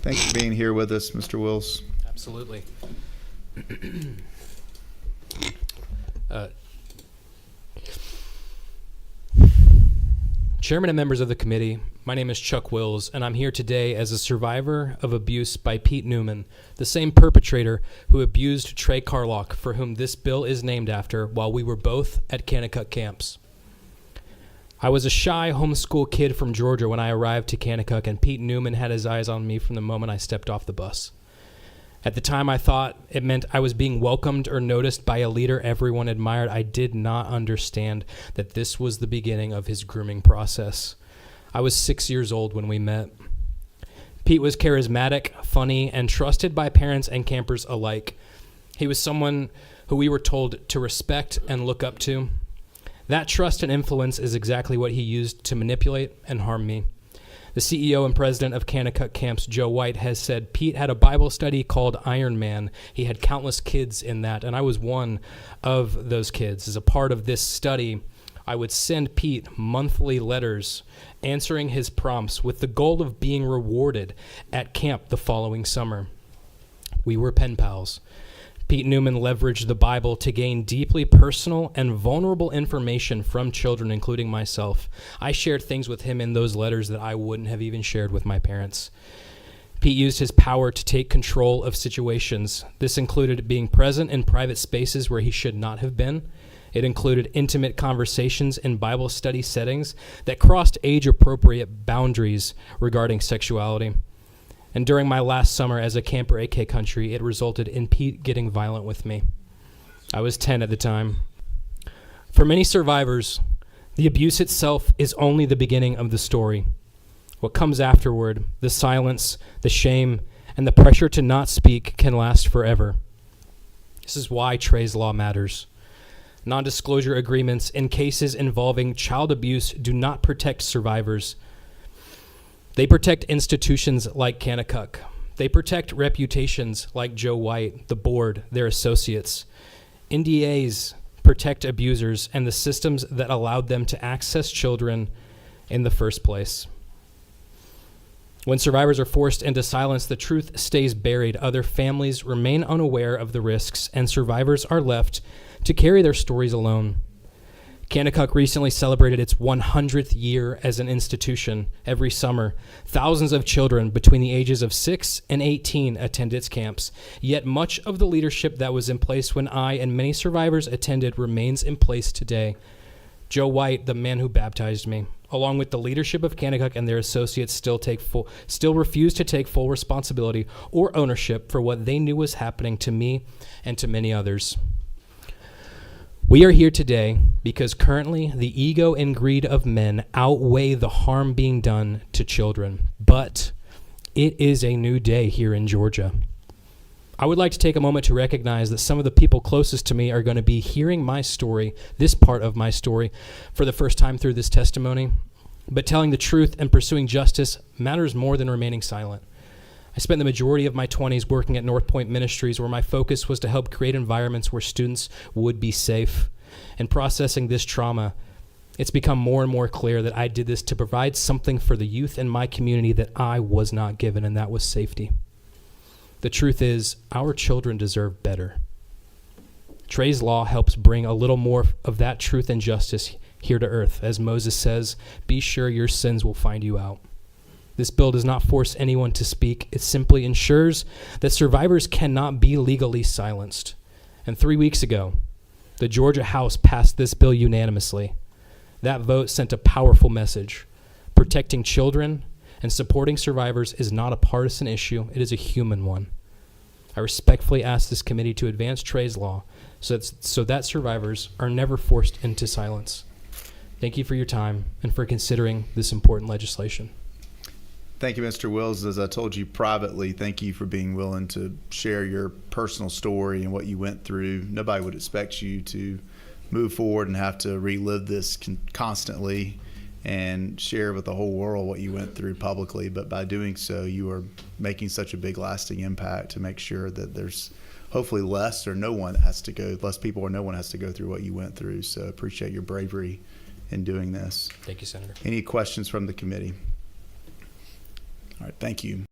Thanks for being here with us, Mr. Wills. Absolutely. Chairman and members of the committee, my name is Chuck Wills, and I'm here today as a survivor of abuse by Pete Newman, the same perpetrator who abused Trey Carlock, for whom this bill is named after, while we were both at Kanakuk camps. I was a shy homeschool kid from Georgia when I arrived to Kanakuk, and Pete Newman had his eyes on me from the moment I stepped off the bus. At the time, I thought it meant I was being welcomed or noticed by a leader everyone admired. I did not understand that this was the beginning of his grooming process. I was 6 years old when we met. Pete was charismatic, funny, and trusted by parents and campers alike. He was someone who we were told to respect and look up to. That trust and influence is exactly what he used to manipulate and harm me. The CEO and president of Kanakuk Camps, Joe White, has said Pete had a Bible study called Iron Man. He had countless kids in that, and I was one of those kids. As a part of this study, I would send Pete monthly letters answering his prompts with the goal of being rewarded at camp the following summer. We were pen pals. Pete Newman leveraged the Bible to gain deeply personal and vulnerable information from children, including myself. I shared things with him in those letters that I wouldn't have even shared with my parents. Pete used his power to take control of situations. This included being present in private spaces where he should not have been. It included intimate conversations in Bible study settings that crossed age-appropriate boundaries regarding sexuality. And during my last summer as a camper at AK Country, it resulted in Pete getting violent with me. I was 10 at the time. For many survivors, the abuse itself is only the beginning of the story. What comes afterward, the silence, the shame, and the pressure to not speak can last forever. This is why Trey's Law matters. Non-disclosure agreements in cases involving child abuse do not protect survivors. They protect institutions like Kanakuk. They protect reputations like Joe White, the board, their associates. NDAs protect abusers and the systems that allowed them to access children in the first place. When survivors are forced into silence, the truth stays buried. Other families remain unaware of the risks, and survivors are left to carry their stories alone. Kanakuk recently celebrated its 100th year as an institution every summer. Thousands of children between the ages of 6 and 18 attend its camps. Yet much of the leadership that was in place when I and many survivors attended remains in place today. Joe White, the man who baptized me, along with the leadership of Kanakuk and their associates, still refuse to take full responsibility or ownership for what they knew was happening to me and to many others. We are here today because currently the ego and greed of men outweigh the harm being done to children. But it is a new day here in Georgia. I would like to take a moment to recognize that some of the people closest to me are going to be hearing my story, this part of my story, for the first time through this testimony. But telling the truth and pursuing justice matters more than remaining silent. I spent the majority of my 20s working at North Point Ministries, where my focus was to help create environments where students would be safe. And processing this trauma, it's become more and more clear that I did this to provide something for the youth in my community that I was not given, and that was safety. The truth is, our children deserve better. Trey's Law helps bring a little more of that truth and justice here to earth. As Moses says, be sure your sins will find you out. This bill does not force anyone to speak. It simply ensures that survivors cannot be legally silenced. And 3 weeks ago, the Georgia House passed this bill unanimously. That vote sent a powerful message. Protecting children and supporting survivors is not a partisan issue. It is a human one. I respectfully ask this committee to advance Trey's Law so that survivors are never forced into silence. Thank you for your time and for considering this important legislation. Thank you, Mr. Wills. As I told you privately, thank you for being willing to share your personal story and what you went through. Nobody would expect you to move forward and have to relive this constantly and share with the whole world what you went through publicly. But by doing so, you are making such a big lasting impact to make sure that there's hopefully less people or no one has to go through what you went through. So appreciate your bravery in doing this. Thank you, Senator. Any questions from the committee? All right, thank you.